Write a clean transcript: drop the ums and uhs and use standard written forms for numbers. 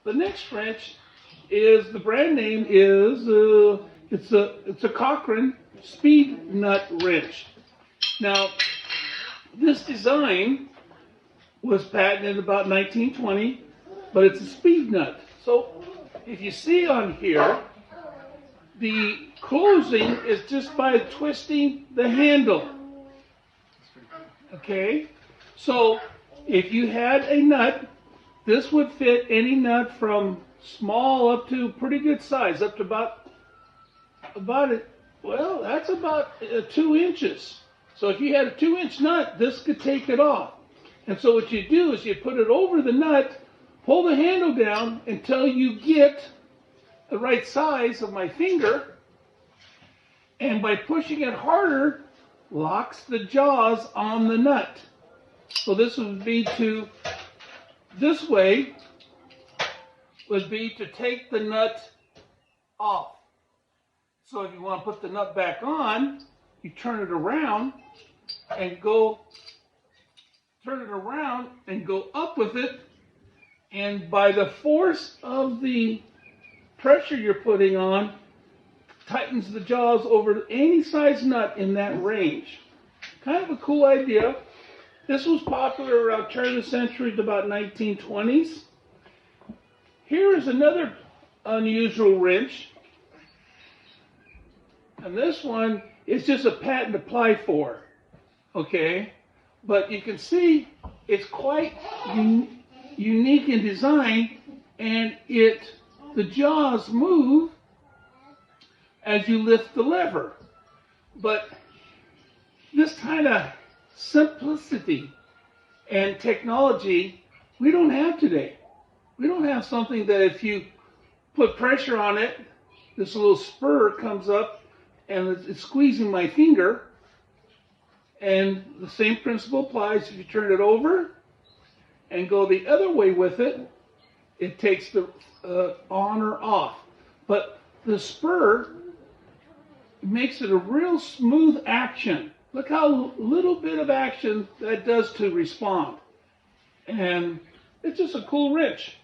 The next wrench is, the brand name is, it's a Cochran Speednut wrench. Now, this design was patented about 1920, but it's a Speednut. So if you see on here, the closing is just by twisting the handle. Okay? So if you had a nut, this would fit any nut from small up to pretty good size, up to well, that's about 2 inches. So if you had a 2-inch nut, this could take it off. And so what you do is you put it over the nut, pull the handle down until you get the right size of my finger, and by pushing it harder, locks the jaws on the nut. So this would be this way would be to take the nut off. So if you want to put the nut back on, you turn it around and go up with it, and by the force of the pressure you're putting on, tightens the jaws over any size nut in that range. Kind of a cool idea. This was popular around turn of the century to about 1920s. Here is another unusual wrench. And this one is just a patent applied for. Okay? But you can see it's quite unique in design, and the jaws move as you lift the lever. But this kind of simplicity and technology we don't have today. We don't have something that if you put pressure on it, this little spur comes up and it's squeezing my finger. And the same principle applies if you turn it over and go the other way with it. It takes the on or off. But the spur makes it a real smooth action. Look how little bit of action that does to respond. And it's just a cool wrench.